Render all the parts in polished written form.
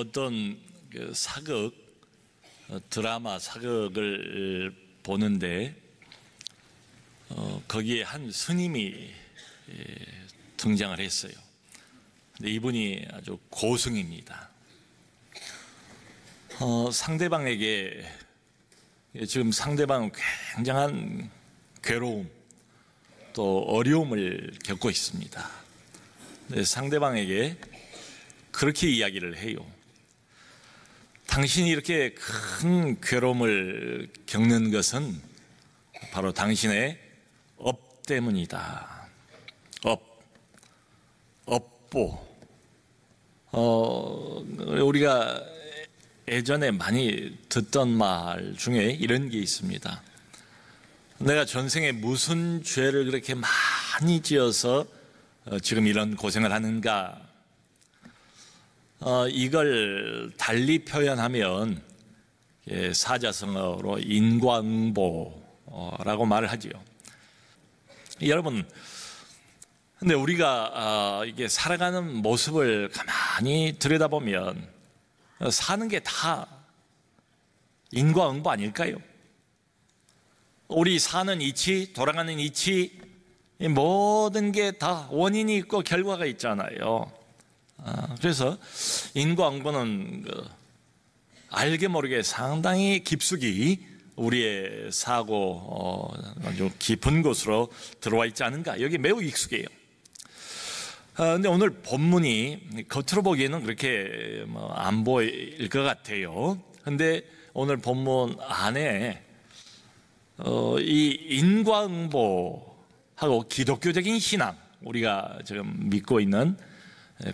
어떤 그 사극 드라마 사극을 보는데 거기에 한 스님이 등장을 했어요. 근데 이분이 아주 고승입니다. 상대방에게 지금 상대방은 굉장한 괴로움 또 어려움을 겪고 있습니다. 근데 상대방에게 그렇게 이야기를 해요. 당신이 이렇게 큰 괴로움을 겪는 것은 바로 당신의 업 때문이다. 업보. 우리가 예전에 많이 듣던 말 중에 이런 게 있습니다. 내가 전생에 무슨 죄를 그렇게 많이 지어서 지금 이런 고생을 하는가? 이걸 달리 표현하면 사자성어로 인과응보라고 말을 하지요. 여러분, 근데 우리가 이게 살아가는 모습을 가만히 들여다보면 사는 게 다 인과응보 아닐까요? 우리 사는 이치, 돌아가는 이치, 모든 게 다 원인이 있고 결과가 있잖아요. 그래서 인과응보는 알게 모르게 상당히 깊숙이 우리의 사고 아주 깊은 곳으로 들어와 있지 않은가? 여기 매우 익숙해요. 근데 오늘 본문이 겉으로 보기에는 그렇게 안 보일 것 같아요. 근데 오늘 본문 안에 이 인과응보하고 기독교적인 신앙, 우리가 지금 믿고 있는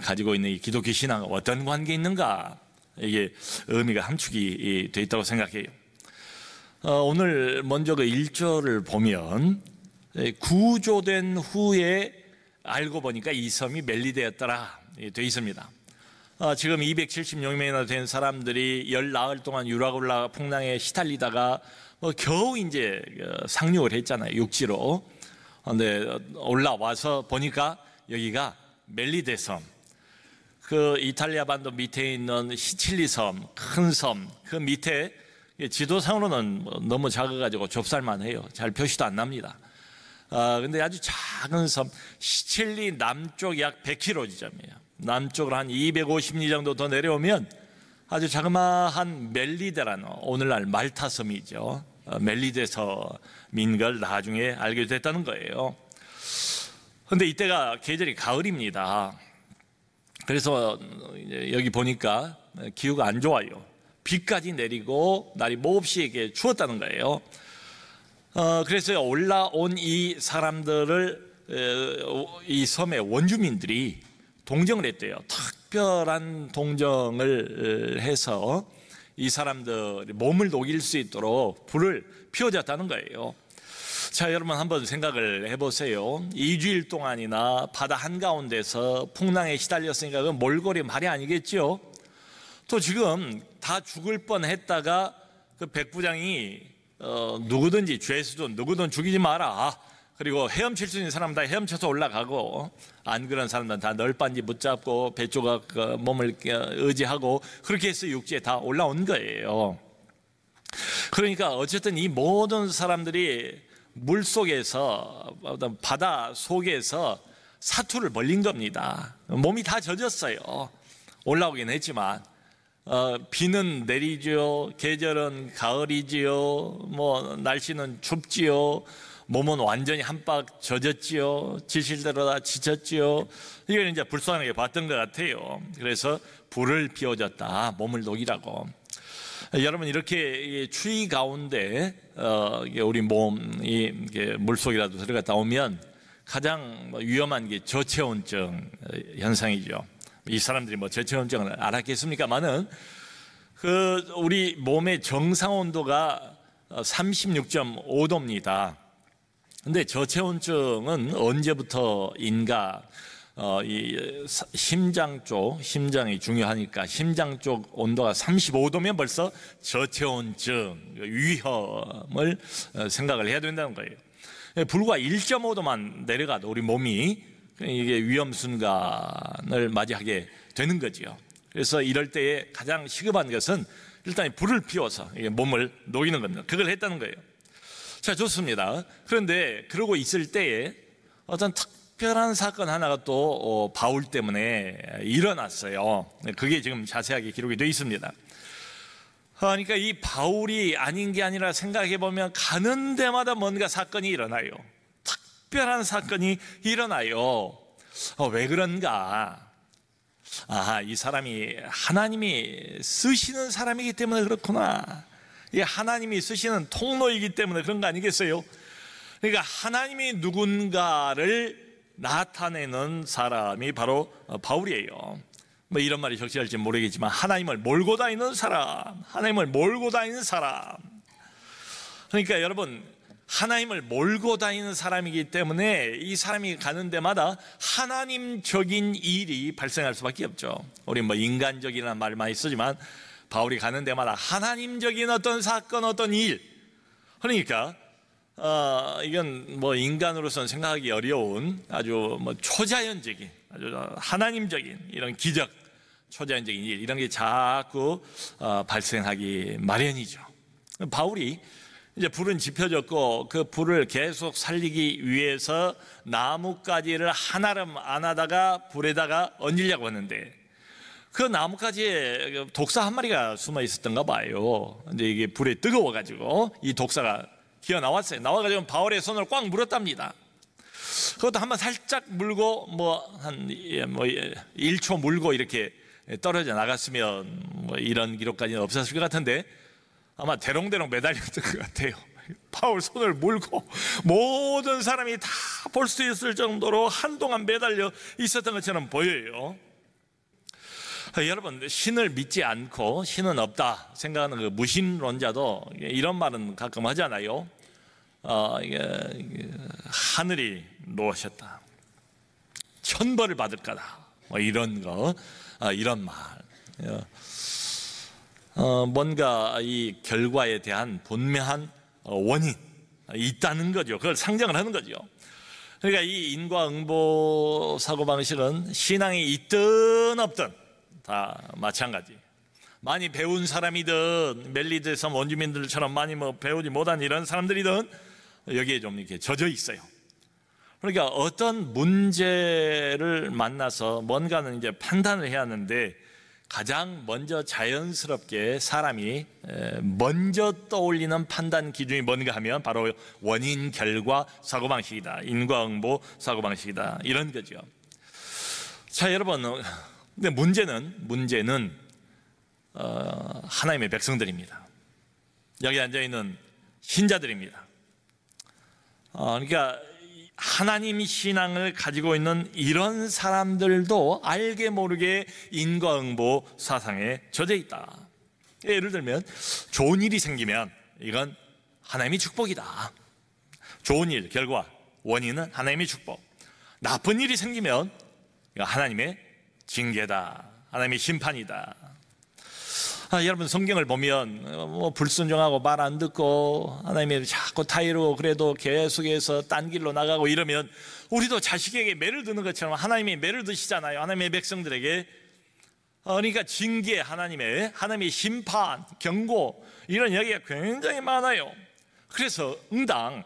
가지고 있는 이 기독교 신앙은 어떤 관계가 있는가? 이게 의미가 함축이 되어 있다고 생각해요. 오늘 먼저 그 1절을 보면 구조된 후에 알고 보니까 이 섬이 멜리데였더라 되어 있습니다. 지금 276명이나 된 사람들이 열 나흘 동안 유라굴라 풍랑에 시달리다가 겨우 이제 상륙을 했잖아요. 육지로. 근데 올라와서 보니까 여기가 멜리데 섬, 그 이탈리아 반도 밑에 있는 시칠리 섬, 큰 섬, 그 밑에 지도상으로는 너무 작아가지고 좁쌀만 해요. 잘 표시도 안 납니다. 근데 아주 작은 섬, 시칠리 남쪽 약 100km 지점이에요. 남쪽으로 한 250리 정도 더 내려오면 아주 자그마한 멜리데라는 오늘날 말타 섬이죠. 멜리데 섬인 걸 나중에 알게 됐다는 거예요. 근데 이때가 계절이 가을입니다. 그래서 여기 보니까 기후가 안 좋아요. 비까지 내리고 날이 몹시 이렇게 추웠다는 거예요. 그래서 올라온 이 사람들을 이 섬의 원주민들이 동정을 했대요. 특별한 동정을 해서 이 사람들이 몸을 녹일 수 있도록 불을 피워줬다는 거예요. 자, 여러분 한번 생각을 해보세요. 2주일 동안이나 바다 한가운데서 풍랑에 시달렸으니까 그건 몰골이 말이 아니겠죠. 또 지금 다 죽을 뻔했다가 그 백부장이 누구든지 죄수든 누구든 죽이지 마라. 그리고 헤엄칠 수 있는 사람 다 헤엄쳐서 올라가고 안 그런 사람들은 다 널빤지 붙잡고 배 조각 몸을 의지하고 그렇게 해서 육지에 다 올라온 거예요. 그러니까 어쨌든 이 모든 사람들이 물속에서 바다 속에서 사투를 벌린 겁니다. 몸이 다 젖었어요. 올라오긴 했지만 비는 내리죠. 계절은 가을이지요. 날씨는 춥지요. 몸은 완전히 한박 젖었지요. 지실대로 다 지쳤지요. 이걸 이제 불쌍하게 봤던 것 같아요. 그래서 불을 피워줬다. 몸을 녹이라고. 여러분 이렇게 추위 가운데 우리 몸이 물속이라도 들어갔다 오면 가장 위험한 게 저체온증 현상이죠. 이 사람들이 저체온증을 알았겠습니까만은 우리 몸의 정상 온도가 36.5도입니다. 근데 저체온증은 언제부터인가? 이 심장 쪽, 심장이 중요하니까 심장 쪽 온도가 35도면 벌써 저체온증 위험을 생각을 해야 된다는 거예요. 불과 1.5도만 내려가도 우리 몸이 이게 위험 순간을 맞이하게 되는 거죠. 그래서 이럴 때에 가장 시급한 것은 일단 불을 피워서 몸을 녹이는 겁니다. 그걸 했다는 거예요. 자, 좋습니다. 그런데 그러고 있을 때에 어떤 특별한 사건 하나가 또 바울 때문에 일어났어요. 그게 지금 자세하게 기록이 되어 있습니다. 그러니까 이 바울이 아닌 게 아니라 생각해 보면 가는 데마다 뭔가 사건이 일어나요. 특별한 사건이 일어나요. 왜 그런가? 이 사람이 하나님이 쓰시는 사람이기 때문에 그렇구나. 이 하나님이 쓰시는 통로이기 때문에 그런 거 아니겠어요? 그러니까 하나님이 누군가를 나타내는 사람이 바로 바울이에요. 뭐 이런 말이 적절할지 모르겠지만 하나님을 몰고 다니는 사람, 하나님을 몰고 다니는 사람. 그러니까 여러분, 하나님을 몰고 다니는 사람이기 때문에 이 사람이 가는 데마다 하나님적인 일이 발생할 수밖에 없죠. 우리 뭐 인간적이라는 말 많이 쓰지만 바울이 가는 데마다 하나님적인 어떤 사건, 어떤 일. 그러니까 이건 뭐 인간으로서는 생각하기 어려운 아주 뭐 초자연적인, 아주 하나님적인 이런 기적, 초자연적인 일, 이런 게 자꾸 발생하기 마련이죠. 바울이 이제 불은 지펴졌고 그 불을 계속 살리기 위해서 나뭇가지를 한아름 안 하다가 불에다가 얹으려고 하는데 그 나뭇가지에 독사 한 마리가 숨어 있었던가 봐요. 이제 이게 불에 뜨거워가지고 이 독사가 기어 나왔어요. 나와가지고 바울의 손을 꽉 물었답니다. 그것도 한번 살짝 물고 한 1초 물고 이렇게 떨어져 나갔으면 뭐 이런 기록까지는 없었을 것 같은데 아마 대롱대롱 매달렸던 것 같아요. 바울 손을 물고 모든 사람이 다 볼 수 있을 정도로 한동안 매달려 있었던 것처럼 보여요. 여러분, 신을 믿지 않고 신은 없다 생각하는 그 무신론자도 이런 말은 가끔 하잖아요. 하늘이 놓으셨다, 천벌을 받을 거다, 뭐 이런 거, 이런 말. 뭔가 이 결과에 대한 분명한 원인이 있다는 거죠. 그걸 상정을 하는 거죠. 그러니까 이 인과응보 사고방식은 신앙이 있든 없든 다 마찬가지. 많이 배운 사람이든 멜리드 섬 원주민들처럼 많이 배우지 못한 이런 사람들이든 여기에 좀 이렇게 젖어 있어요. 그러니까 어떤 문제를 만나서 뭔가는 이제 판단을 해야 하는데 가장 먼저 자연스럽게 사람이 먼저 떠올리는 판단 기준이 뭔가 하면 바로 원인, 결과, 사고방식이다. 인과응보 사고방식이다. 이런 거죠. 자, 여러분, 근데 문제는 하나님의 백성들입니다. 여기 앉아있는 신자들입니다. 그러니까 하나님 신앙을 가지고 있는 이런 사람들도 알게 모르게 인과응보 사상에 젖어 있다. 예를 들면 좋은 일이 생기면 이건 하나님의 축복이다. 좋은 일, 결과, 원인은 하나님의 축복. 나쁜 일이 생기면 이건 하나님의 징계다, 하나님의 심판이다. 여러분, 성경을 보면 불순종하고 말 안 듣고 하나님이 자꾸 타이르고 그래도 계속해서 딴 길로 나가고 이러면 우리도 자식에게 매를 드는 것처럼 하나님이 매를 드시잖아요. 하나님의 백성들에게. 그러니까 징계, 하나님의 심판, 경고, 이런 이야기가 굉장히 많아요. 그래서 응당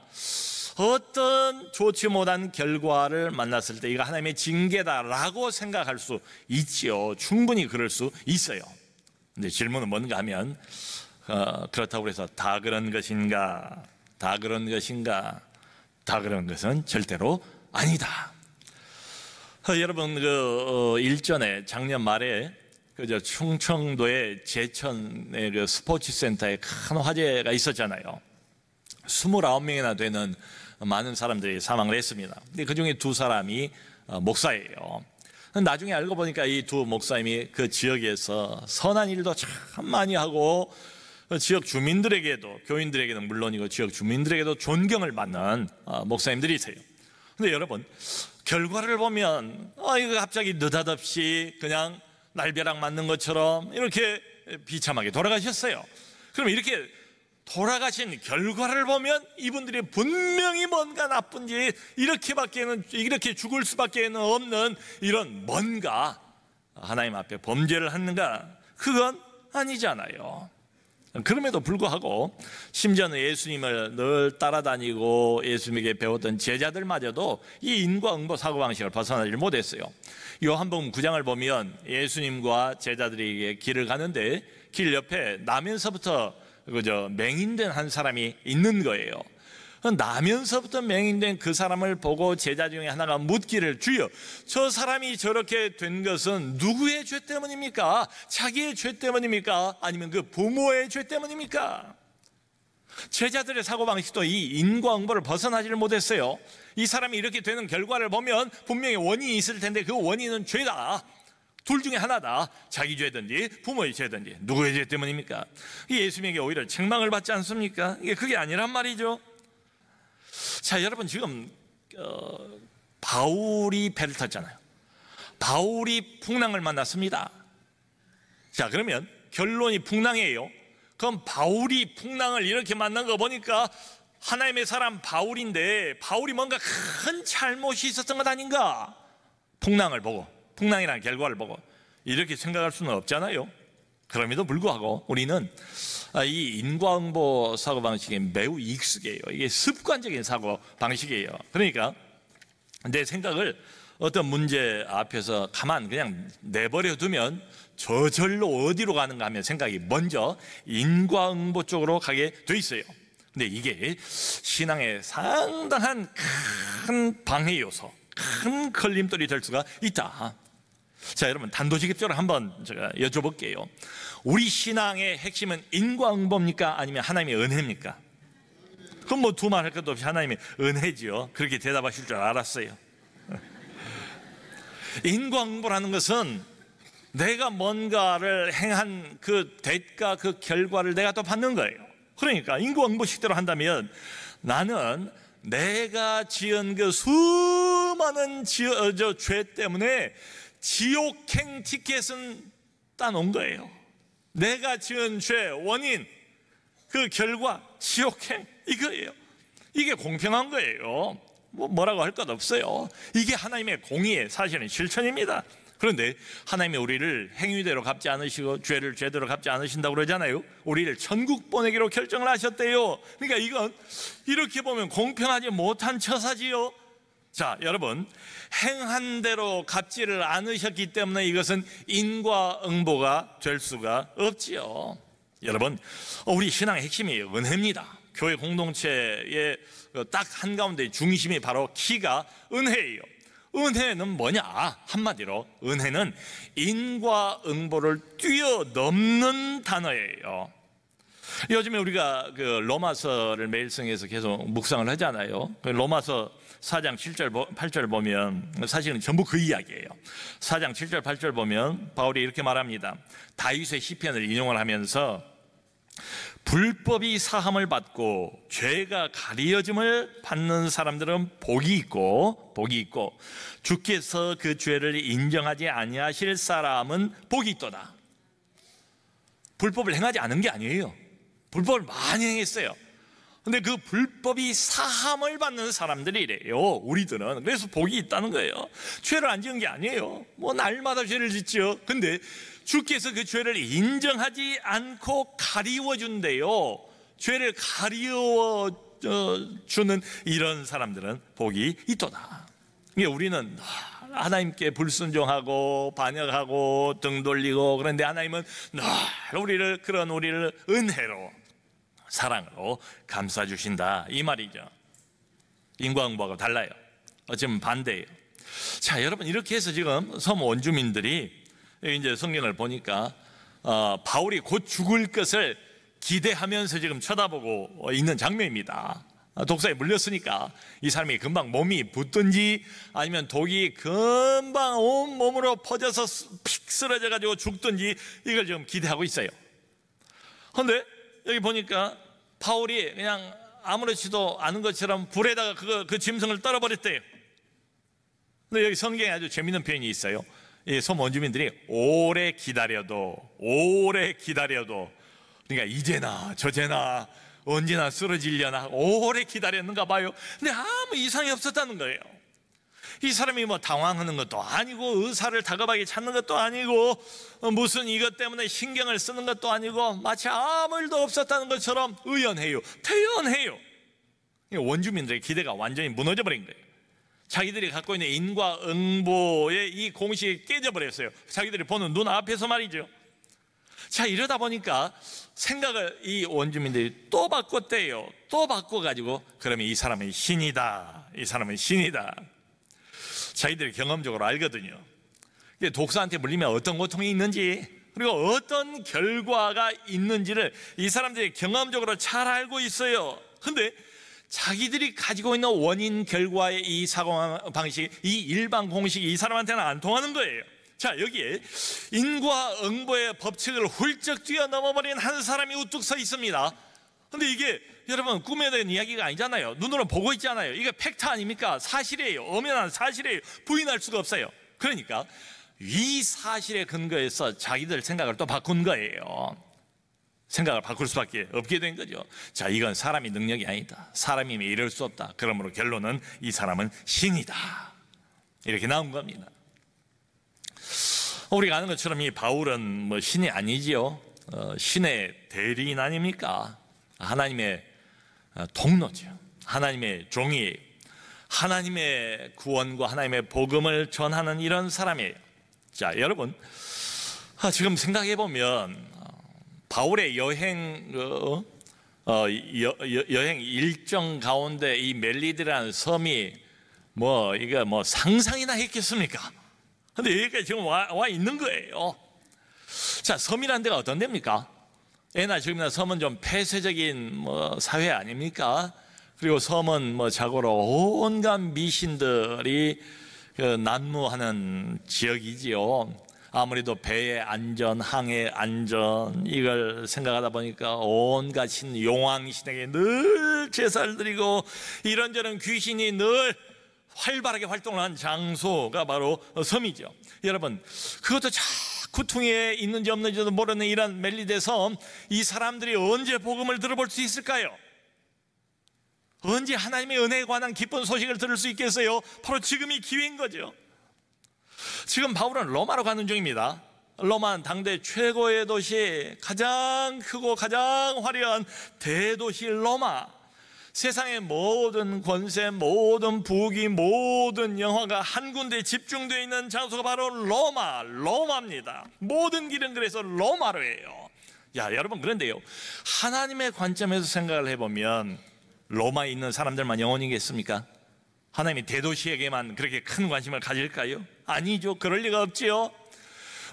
어떤 좋지 못한 결과를 만났을 때 이거 하나님의 징계다라고 생각할 수 있지요. 충분히 그럴 수 있어요. 근데 질문은 뭔가 하면 그렇다고 해서 다 그런 것인가? 다 그런 것인가? 다 그런 것은 절대로 아니다. 여러분, 일전에 작년 말에 충청도의 제천의 그 스포츠센터에 큰 화재가 있었잖아요. 29명이나 되는 많은 사람들이 사망을 했습니다. 근데 그 중에 2사람이 목사예요. 나중에 알고 보니까 이 2 목사님이 그 지역에서 선한 일도 참 많이 하고 지역 주민들에게도, 교인들에게는 물론이고 지역 주민들에게도 존경을 받는 목사님들이세요. 근데 여러분, 결과를 보면 이거 갑자기 느닷없이 그냥 날벼락 맞는 것처럼 이렇게 비참하게 돌아가셨어요. 그럼 이렇게 돌아가신 결과를 보면 이분들이 분명히 뭔가 나쁜 일, 이렇게 죽을 수밖에 없는 이런 뭔가 하나님 앞에 범죄를 했는가? 그건 아니잖아요. 그럼에도 불구하고 심지어는 예수님을 늘 따라다니고 예수님에게 배웠던 제자들마저도 이 인과응보 사고방식을 벗어나지 못했어요. 요한복음 9장을 보면 예수님과 제자들에게 길을 가는데 길 옆에 나면서부터 맹인된 한 사람이 있는 거예요. 나면서부터 맹인된 그 사람을 보고 제자 중에 하나가 묻기를, 주여, 저 사람이 저렇게 된 것은 누구의 죄 때문입니까? 자기의 죄 때문입니까? 아니면 그 부모의 죄 때문입니까? 제자들의 사고방식도 이 인과응보를 벗어나지를 못했어요. 이 사람이 이렇게 되는 결과를 보면 분명히 원인이 있을 텐데 그 원인은 죄다. 둘 중에 하나다. 자기 죄든지 부모의 죄든지. 누구의 죄 때문입니까? 예수님에게 오히려 책망을 받지 않습니까? 그게 아니란 말이죠. 자, 여러분, 지금 바울이 배를 탔잖아요. 바울이 풍랑을 만났습니다. 자, 그러면 결론이 풍랑이에요. 그럼 바울이 풍랑을 이렇게 만난 거 보니까 하나님의 사람 바울인데 바울이 뭔가 큰 잘못이 있었던 것 아닌가? 풍랑을 보고, 풍랑이라는 결과를 보고 이렇게 생각할 수는 없잖아요. 그럼에도 불구하고 우리는 이 인과응보 사고방식에 매우 익숙해요. 이게 습관적인 사고방식이에요. 그러니까 내 생각을 어떤 문제 앞에서 가만 그냥 내버려 두면 저절로 어디로 가는가 하면 생각이 먼저 인과응보 쪽으로 가게 돼 있어요. 근데 이게 신앙의 상당한 큰 방해 요소, 큰 걸림돌이 될 수가 있다. 자, 여러분, 단도직입적으로 한번 제가 여쭤볼게요. 우리 신앙의 핵심은 인과응보입니까? 아니면 하나님의 은혜입니까? 그럼 뭐 두 말 할 것도 없이 하나님의 은혜지요. 그렇게 대답하실 줄 알았어요. 인과응보라는 것은 내가 뭔가를 행한 그 대가, 그 결과를 내가 또 받는 거예요. 그러니까 인과응보식대로 한다면 나는 내가 지은 그 수많은 죄 때문에 지옥행 티켓은 따놓은 거예요. 내가 지은 죄 원인, 그 결과 지옥행, 이거예요. 이게 공평한 거예요. 뭐라고 할 것 없어요. 이게 하나님의 공의의 사실은 실천입니다. 그런데 하나님이 우리를 행위대로 갚지 않으시고 죄를 죄대로 갚지 않으신다고 그러잖아요. 우리를 천국 보내기로 결정을 하셨대요. 그러니까 이건 이렇게 보면 공평하지 못한 처사지요. 자, 여러분, 행한 대로 갚지를 않으셨기 때문에 이것은 인과응보가 될 수가 없지요. 여러분, 우리 신앙의 핵심이 은혜입니다. 교회 공동체의 딱 한가운데 중심이 바로 키가 은혜예요. 은혜는 뭐냐? 한마디로 은혜는 인과응보를 뛰어넘는 단어예요. 요즘에 우리가 그 로마서를 매일 성에서 계속 묵상을 하잖아요. 로마서 4장 7절 8절 보면 사실은 전부 그 이야기예요. 4장 7절 8절 보면 바울이 이렇게 말합니다. 다윗의 시편을 인용을 하면서 불법이 사함을 받고 죄가 가리어짐을 받는 사람들은 복이 있고 주께서 그 죄를 인정하지 아니하실 사람은 복이 있도다. 불법을 행하지 않은 게 아니에요. 불법을 많이 행했어요. 근데 그 불법이 사함을 받는 사람들이래요. 우리들은. 그래서 복이 있다는 거예요. 죄를 안 지은 게 아니에요. 뭐 날마다 죄를 짓죠. 근데 주께서 그 죄를 인정하지 않고 가리워준대요. 죄를 가리워주는 이런 사람들은 복이 있도다. 우리는 하나님께 불순종하고 반역하고 등 돌리고, 그런데 하나님은 늘 우리를 은혜로 사랑으로 감싸주신다, 이 말이죠. 인과응보하고 달라요. 어쩌면 반대예요. 자, 여러분, 이렇게 해서 지금 섬 원주민들이 이제 성경을 보니까 바울이 곧 죽을 것을 기대하면서 지금 쳐다보고 있는 장면입니다. 독사에 물렸으니까 이 사람이 금방 몸이 붓든지 아니면 독이 금방 온 몸으로 퍼져서 픽 쓰러져 가지고 죽든지 이걸 지금 기대하고 있어요. 그런데 여기 보니까 바울이 그냥 아무렇지도 않은 것처럼 불에다가 그 짐승을 떨어버렸대요. 근데 여기 성경에 아주 재밌는 표현이 있어요. 이 섬 원주민들이 오래 기다려도 그러니까 이제나 저제나 언제나 쓰러지려나 오래 기다렸는가 봐요. 근데 아무 이상이 없었다는 거예요. 이 사람이 뭐 당황하는 것도 아니고 의사를 다급하게 찾는 것도 아니고 무슨 이것 때문에 신경을 쓰는 것도 아니고 마치 아무 일도 없었다는 것처럼 의연해요, 태연해요. 원주민들의 기대가 완전히 무너져버린 거예요. 자기들이 갖고 있는 인과응보의 이 공식이 깨져버렸어요. 자기들이 보는 눈앞에서 말이죠. 자, 이러다 보니까 생각을 이 원주민들이 또 바꿨대요. 또 바꿔가지고 그러면 이 사람은 신이다, 이 사람은 신이다. 자기들이 경험적으로 알거든요. 독사한테 물리면 어떤 고통이 있는지, 그리고 어떤 결과가 있는지를 이 사람들이 경험적으로 잘 알고 있어요. 근데 자기들이 가지고 있는 원인 결과의 이 사고방식, 이 일반 공식이 이 사람한테는 안 통하는 거예요. 자, 여기에 인과응보의 법칙을 훌쩍 뛰어넘어버린 한 사람이 우뚝 서 있습니다. 근데 이게 여러분 꿈에 대한 이야기가 아니잖아요. 눈으로 보고 있잖아요. 이게 팩트 아닙니까? 사실이에요. 엄연한 사실이에요. 부인할 수가 없어요. 그러니까 이 사실에 근거해서 자기들 생각을 또 바꾼 거예요. 생각을 바꿀 수밖에 없게 된 거죠. 자, 이건 사람이 능력이 아니다, 사람이면 이럴 수 없다. 그러므로 결론은 이 사람은 신이다, 이렇게 나온 겁니다. 우리가 아는 것처럼 이 바울은 뭐 신이 아니지요. 신의 대리인 아닙니까? 하나님의 통로죠. 하나님의 종이에요. 하나님의 구원과 하나님의 복음을 전하는 이런 사람이에요. 자, 여러분, 지금 생각해 보면 바울의 여행 일정 가운데 이 멜리드라는 섬이 이거 상상이나 했겠습니까? 근데 여기까지 지금 와 있는 거예요. 자, 섬이라는 데가 어떤 데입니까? 예나 지금이나 섬은 좀 폐쇄적인 사회 아닙니까? 그리고 섬은 자고로 온갖 미신들이 난무하는 지역이지요. 아무래도 배의 안전, 항해의 안전, 이걸 생각하다 보니까 온갖 신, 용왕신에게 늘 제사를 드리고 이런저런 귀신이 늘 활발하게 활동하는 장소가 바로 섬이죠. 여러분, 그것도 자꾸 퉁에 있는지 없는지도 모르는 이런 멜리데 섬, 이 사람들이 언제 복음을 들어볼 수 있을까요? 언제 하나님의 은혜에 관한 기쁜 소식을 들을 수 있겠어요? 바로 지금이 기회인 거죠. 지금 바울은 로마로 가는 중입니다. 로마는 당대 최고의 도시, 가장 크고 가장 화려한 대도시 로마. 세상의 모든 권세, 모든 부귀, 모든 영화가 한 군데에 집중되어 있는 장소가 바로 로마입니다. 모든 길은 그래서 로마로 해요. 야, 여러분, 그런데요, 하나님의 관점에서 생각을 해보면 로마에 있는 사람들만 영혼이겠습니까? 하나님이 대도시에게만 그렇게 큰 관심을 가질까요? 아니죠. 그럴 리가 없지요.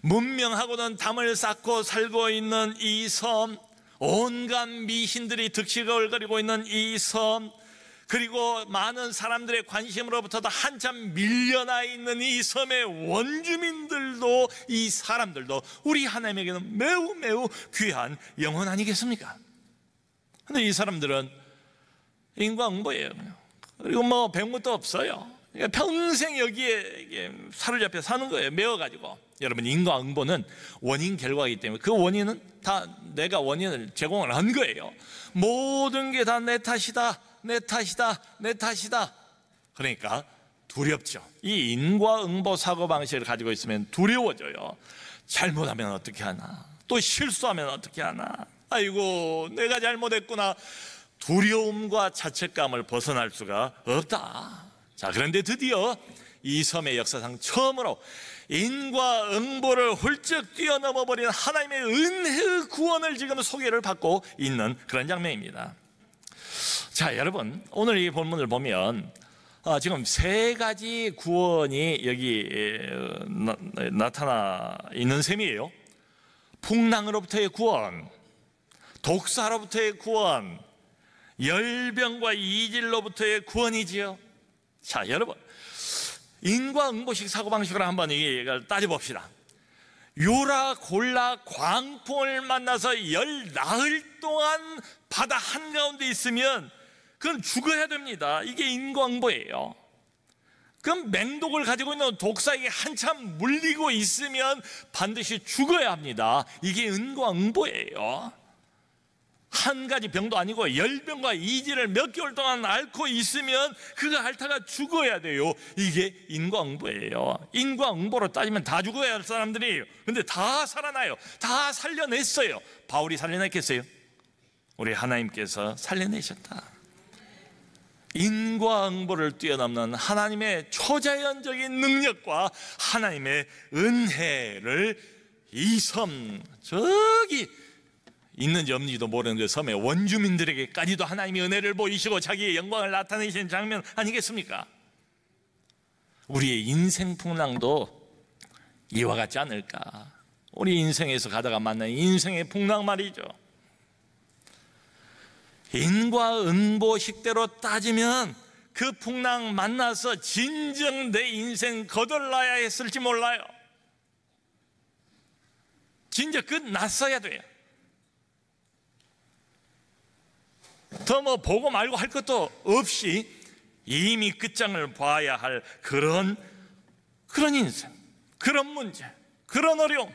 문명하고는 담을 쌓고 살고 있는 이 섬, 온갖 미신들이 득실거리고 있는 이 섬, 그리고 많은 사람들의 관심으로부터도 한참 밀려나 있는 이 섬의 원주민들도, 이 사람들도 우리 하나님에게는 매우 매우 귀한 영혼 아니겠습니까? 근데 이 사람들은 인과응보예요. 그리고 백무도 없어요. 그러니까 평생 여기에 사로잡혀 사는 거예요. 매어가지고. 여러분, 인과응보는 원인 결과이기 때문에 그 원인은 다 내가 원인을 제공을 한 거예요. 모든 게 다 내 탓이다, 내 탓이다, 내 탓이다. 그러니까 두렵죠. 이 인과응보 사고방식을 가지고 있으면 두려워져요. 잘못하면 어떻게 하나, 또 실수하면 어떻게 하나, 아이고 내가 잘못했구나. 두려움과 자책감을 벗어날 수가 없다. 자, 그런데 드디어 이 섬의 역사상 처음으로 인과응보를 훌쩍 뛰어넘어버린 하나님의 은혜의 구원을 지금 소개를 받고 있는 그런 장면입니다. 자, 여러분, 오늘 이 본문을 보면 지금 세 가지 구원이 여기 나타나 있는 셈이에요. 풍랑으로부터의 구원, 독사로부터의 구원, 열병과 이질로부터의 구원이지요. 자, 여러분, 인과응보식 사고방식으로 한번 이걸 따져봅시다. 요라 골라 광풍을 만나서 열 나흘 동안 바다 한가운데 있으면 그건 죽어야 됩니다. 이게 인과응보예요. 그럼 맹독을 가지고 있는 독사에게 한참 물리고 있으면 반드시 죽어야 합니다. 이게 인과응보예요. 한 가지 병도 아니고 열병과 이지를 몇 개월 동안 앓고 있으면 그거 앓다가 죽어야 돼요. 이게 인과응보예요. 인과응보로 따지면 다 죽어야 할 사람들이에요. 근데 다 살아나요. 다 살려냈어요. 바울이 살려냈겠어요? 우리 하나님께서 살려내셨다. 인과응보를 뛰어넘는 하나님의 초자연적인 능력과 하나님의 은혜를 이 섬, 저기 있는지 없는지도 모르는 그 섬의 원주민들에게까지도 하나님이 은혜를 보이시고 자기의 영광을 나타내시는 장면 아니겠습니까? 우리의 인생 풍랑도 이와 같지 않을까? 우리 인생에서 가다가 만난 인생의 풍랑 말이죠. 인과응보식대로 따지면 그 풍랑 만나서 진정 내 인생 거덜나야 했을지 몰라요. 진짜 끝났어야 돼요. 더 뭐 보고 말고 할 것도 없이 이미 끝장을 봐야 할 그런 인생, 그런 문제, 그런 어려움.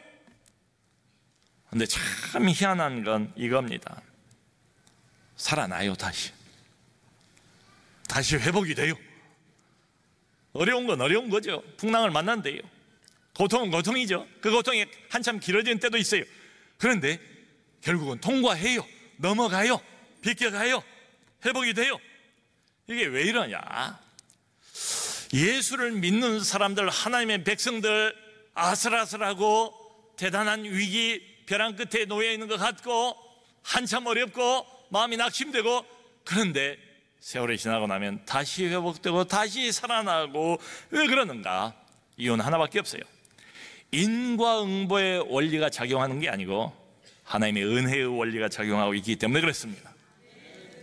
근데 참 희한한 건 이겁니다. 살아나요. 다시 회복이 돼요. 어려운 건 어려운 거죠. 풍랑을 만난대요. 고통은 고통이죠. 그 고통이 한참 길어지는 때도 있어요. 그런데 결국은 통과해요. 넘어가요. 비껴가요. 회복이 돼요. 이게 왜 이러냐? 예수를 믿는 사람들, 하나님의 백성들, 아슬아슬하고 대단한 위기, 벼랑 끝에 놓여 있는 것 같고 한참 어렵고 마음이 낙심되고, 그런데 세월이 지나고 나면 다시 회복되고 다시 살아나고. 왜 그러는가? 이유는 하나밖에 없어요. 인과응보의 원리가 작용하는 게 아니고 하나님의 은혜의 원리가 작용하고 있기 때문에 그렇습니다.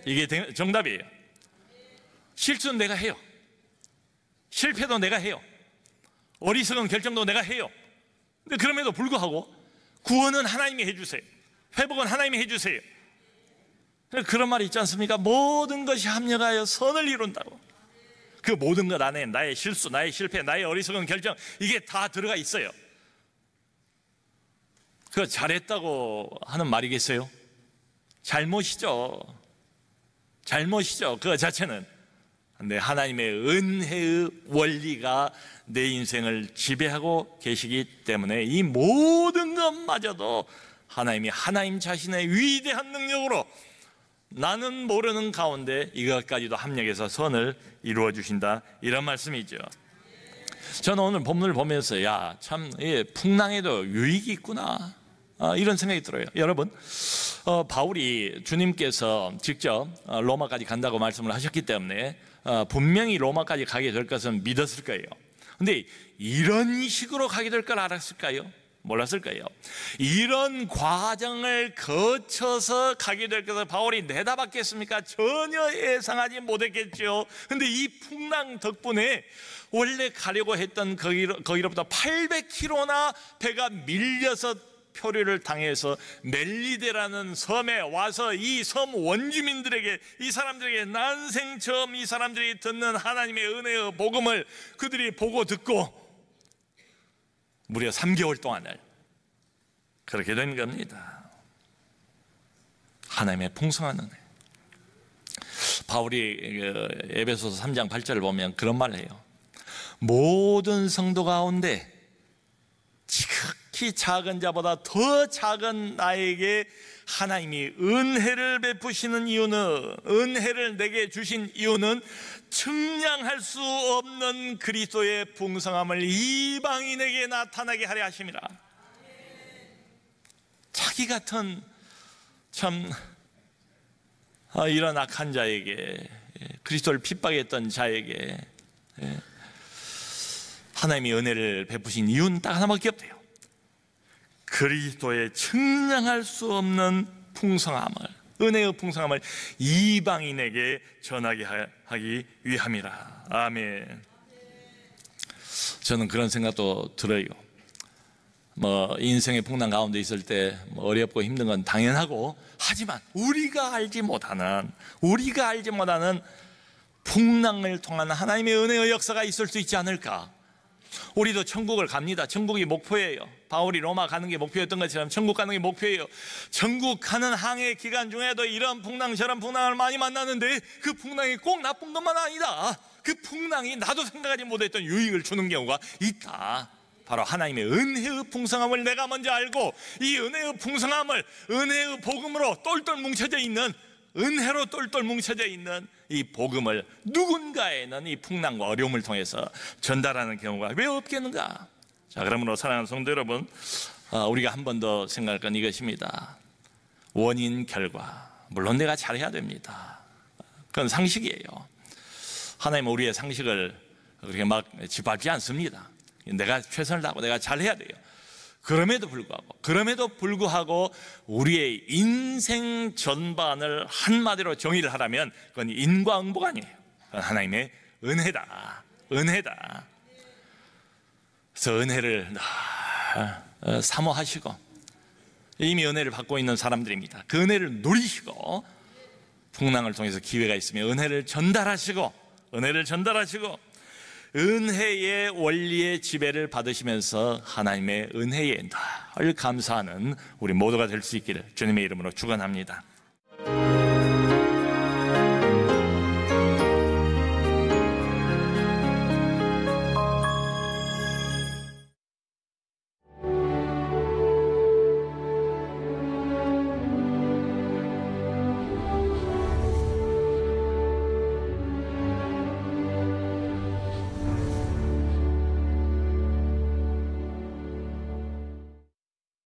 이게 정답이에요. 실수는 내가 해요. 실패도 내가 해요. 어리석은 결정도 내가 해요. 근데 그럼에도 불구하고 구원은 하나님이 해주세요. 회복은 하나님이 해주세요. 그런 말이 있지 않습니까? 모든 것이 합력하여 선을 이룬다고. 그 모든 것 안에 나의 실수, 나의 실패, 나의 어리석은 결정, 이게 다 들어가 있어요. 그거 잘했다고 하는 말이겠어요? 잘못이죠. 그 자체는. 근데 하나님의 은혜의 원리가 내 인생을 지배하고 계시기 때문에 이 모든 것마저도 하나님이 하나님 자신의 위대한 능력으로 나는 모르는 가운데 이것까지도 합력해서 선을 이루어 주신다, 이런 말씀이죠. 저는 오늘 본문을 보면서 참 풍랑에도 유익이 있구나, 이런 생각이 들어요. 여러분, 바울이 주님께서 직접 로마까지 간다고 말씀을 하셨기 때문에 분명히 로마까지 가게 될 것은 믿었을 거예요. 근데 이런 식으로 가게 될 걸 알았을까요? 몰랐을 거예요. 이런 과정을 거쳐서 가게 될 것을 바울이 내다봤겠습니까? 전혀 예상하지 못했겠죠. 근데 이 풍랑 덕분에 원래 가려고 했던 거기로부터 800km나 배가 밀려서 표류를 당해서 멜리데라는 섬에 와서 이 섬 원주민들에게, 이 사람들에게 난생 처음 이 사람들이 듣는 하나님의 은혜의 복음을 그들이 보고 듣고 무려 3개월 동안을 그렇게 된 겁니다. 하나님의 풍성한 은혜. 바울이 에베소서 3장 8절을 보면 그런 말을 해요. 모든 성도 가운데 지극히 작은 자보다 더 작은 나에게 하나님이 은혜를 베푸시는 이유는, 은혜를 내게 주신 이유는 측량할 수 없는 그리스도의 풍성함을 이방인에게 나타나게 하려 하심이라. 자기 같은 참 이런 악한 자에게, 그리스도를 핍박했던 자에게 하나님이 은혜를 베푸신 이유는 딱 하나밖에 없대요. 그리스도의 측량할 수 없는 풍성함을, 은혜의 풍성함을 이방인에게 전하게 하기 위함이라. 아멘. 저는 그런 생각도 들어요. 인생의 풍랑 가운데 있을 때 어렵고 힘든 건 당연하고, 하지만 우리가 알지 못하는 풍랑을 통한 하나님의 은혜의 역사가 있을 수 있지 않을까? 우리도 천국을 갑니다. 천국이 목표예요. 바울이 로마 가는 게 목표였던 것처럼 천국 가는 게 목표예요. 천국 가는 항해 기간 중에도 이런 풍랑 저런 풍랑을 많이 만나는데 그 풍랑이 꼭 나쁜 것만 아니다. 그 풍랑이 나도 생각하지 못했던 유익을 주는 경우가 있다. 바로 하나님의 은혜의 풍성함을 내가 먼저 알고 이 은혜의 풍성함을 은혜의 복음으로 똘똘 뭉쳐져 있는, 은혜로 똘똘 뭉쳐져 있는 이 복음을 누군가에는 이 풍랑과 어려움을 통해서 전달하는 경우가 왜 없겠는가? 자, 그러므로 사랑하는 성도 여러분, 우리가 한 번 더 생각할 건 이것입니다. 원인 결과, 물론 내가 잘해야 됩니다. 그건 상식이에요. 하나님은 우리의 상식을 그렇게 막 짓밟지 않습니다. 내가 최선을 다하고 내가 잘해야 돼요. 그럼에도 불구하고 우리의 인생 전반을 한마디로 정의를 하라면 그건 인과응보가 아니에요. 그건 하나님의 은혜다. 은혜다. 그래서 은혜를 사모하시고, 이미 은혜를 받고 있는 사람들입니다. 그 은혜를 누리시고, 풍랑을 통해서 기회가 있으면 은혜를 전달하시고, 은혜의 원리의 지배를 받으시면서 하나님의 은혜에 늘 감사하는 우리 모두가 될 수 있기를 주님의 이름으로 축원합니다.